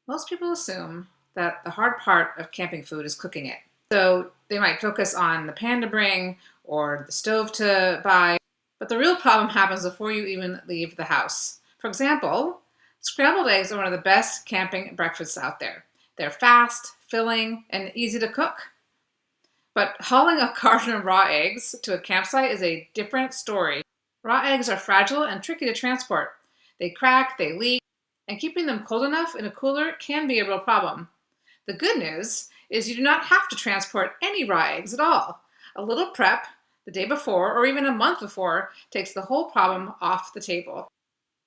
Most people assume that the hard part of camping food is cooking it. So they might focus on the pan to bring or the stove to buy, but the real problem happens before you even leave the house. For example, scrambled eggs are one of the best camping breakfasts out there. They're fast, filling, and easy to cook. But hauling a carton of raw eggs to a campsite is a different story. Raw eggs are fragile and tricky to transport. They crack, they leak, and keeping them cold enough in a cooler can be a real problem. The good news is you do not have to transport any raw eggs at all. A little prep the day before or even a month before takes the whole problem off the table.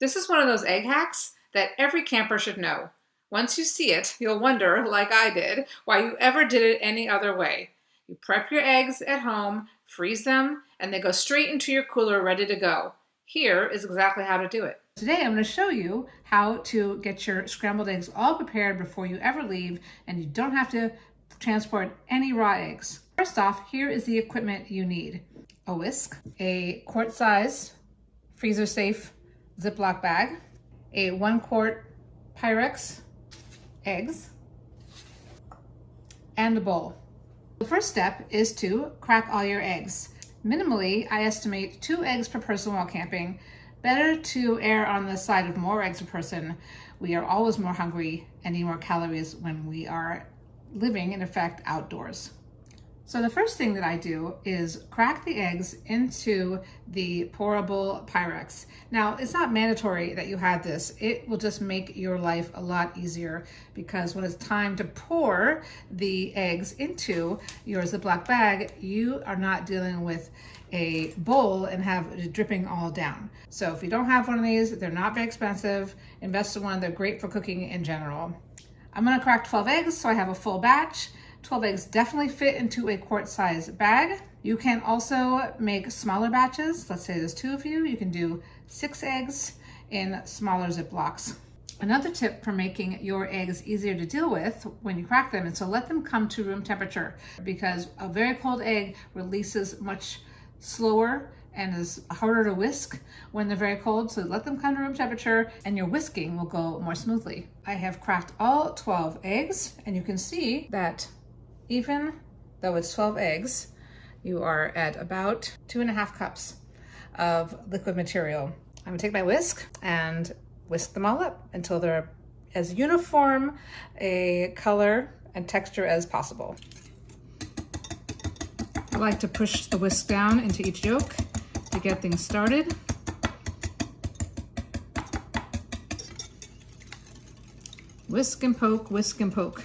This is one of those egg hacks that every camper should know. Once you see it, you'll wonder, like I did, why you ever did it any other way. You prep your eggs at home, freeze them, and they go straight into your cooler ready to go. Here is exactly how to do it. Today I'm going to show you how to get your scrambled eggs all prepared before you ever leave, and you don't have to transport any raw eggs. First off, here is the equipment you need. A whisk, a quart-size, freezer-safe Ziploc bag, a 1-quart Pyrex eggs, and a bowl. The first step is to crack all your eggs. Minimally, I estimate 2 eggs per person while camping. Better to err on the side of more eggs per person. We are always more hungry and need more calories when we are living, in effect, outdoors. So the first thing that I do is crack the eggs into the pourable Pyrex. Now, it's not mandatory that you have this. It will just make your life a lot easier, because when it's time to pour the eggs into your Ziploc bag, you are not dealing with a bowl and have it dripping all down. So if you don't have one of these, they're not very expensive. Invest in one. They're great for cooking in general. I'm going to crack 12 eggs, so I have a full batch. 12 eggs definitely fit into a quart-size bag. You can also make smaller batches. Let's say there's 2 of you. You can do 6 eggs in smaller Ziplocs. Another tip for making your eggs easier to deal with when you crack them is to let them come to room temperature, because a very cold egg releases much slower and is harder to whisk when they're very cold. So let them come to room temperature and your whisking will go more smoothly. I have cracked all 12 eggs, and you can see that even though it's 12 eggs, you are at about 2.5 cups of liquid material. I'm gonna take my whisk and whisk them all up until they're as uniform a color and texture as possible. I like to push the whisk down into each yolk to get things started. Whisk and poke, whisk and poke.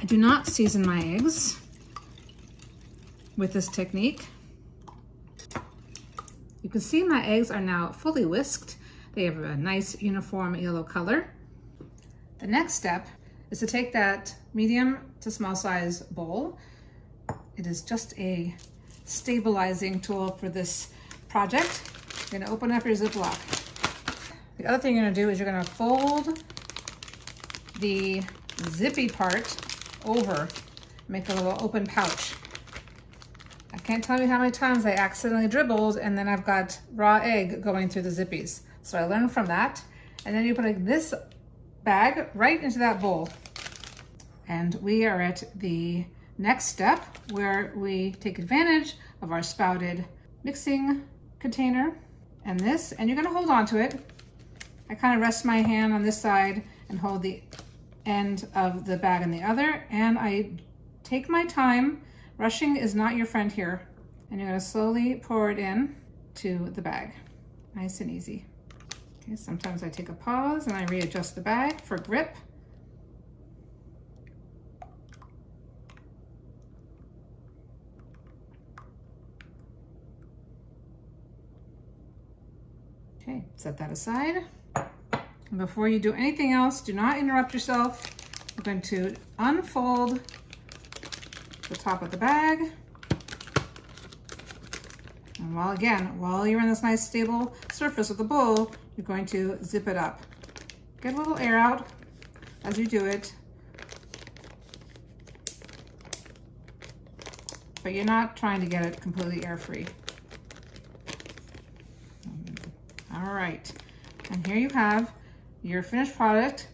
I do not season my eggs with this technique. You can see my eggs are now fully whisked. They have a nice uniform yellow color. The next step is to take that medium to small size bowl. It is just a stabilizing tool for this project. You're gonna open up your Ziploc. The other thing you're gonna do is you're gonna fold the zippy part over, make a little open pouch. I can't tell you how many times I accidentally dribbled and then I've got raw egg going through the zippies. So I learned from that. And then you put this bag right into that bowl. And we are at the next step where we take advantage of our spouted mixing container and this, and you're gonna hold on to it. I kind of rest my hand on this side and hold the end of the bag on the other, and I take my time. Rushing is not your friend here. And you're gonna slowly pour it in to the bag. Nice and easy. Okay, sometimes I take a pause and I readjust the bag for grip. Okay, set that aside. And before you do anything else, do not interrupt yourself. I'm going to unfold the top of the bag. And while you're in this nice stable surface of the bowl, you're going to zip it up. Get a little air out as you do it. But you're not trying to get it completely air-free. All right, and here you have your finished product.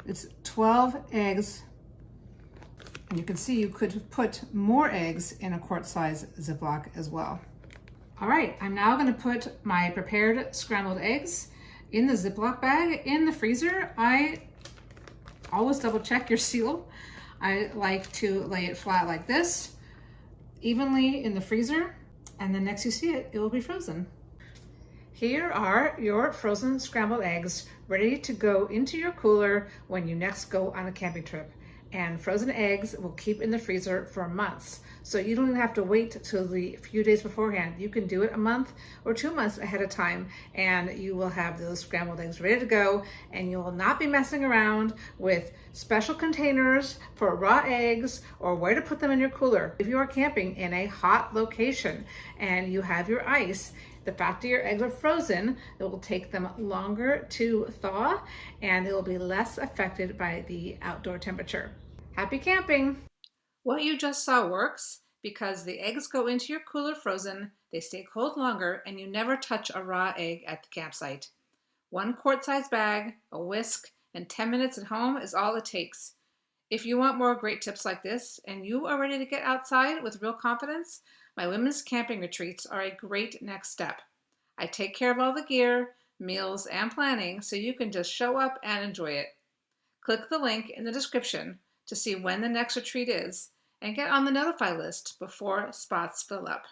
It's 12 eggs, and you can see you could put more eggs in a quart-size Ziploc as well. All right, I'm now going to put my prepared scrambled eggs in the Ziploc bag in the freezer. I always double check your seal. I like to lay it flat like this, evenly in the freezer, and then next you see it, it will be frozen. Here are your frozen scrambled eggs ready to go into your cooler when you next go on a camping trip. And frozen eggs will keep in the freezer for months. So you don't even have to wait till the few days beforehand. You can do it a month or 2 months ahead of time, and you will have those scrambled eggs ready to go, and you will not be messing around with special containers for raw eggs or where to put them in your cooler. If you are camping in a hot location and you have your ice, the fact that your eggs are frozen, it will take them longer to thaw, and they will be less affected by the outdoor temperature. Happy camping! What you just saw works because the eggs go into your cooler frozen, they stay cold longer, and you never touch a raw egg at the campsite. 1 quart-size bag, a whisk, and 10 minutes at home is all it takes. If you want more great tips like this and you are ready to get outside with real confidence, my women's camping retreats are a great next step. I take care of all the gear, meals, and planning so you can just show up and enjoy it. Click the link in the description to see when the next retreat is and get on the notify list before spots fill up.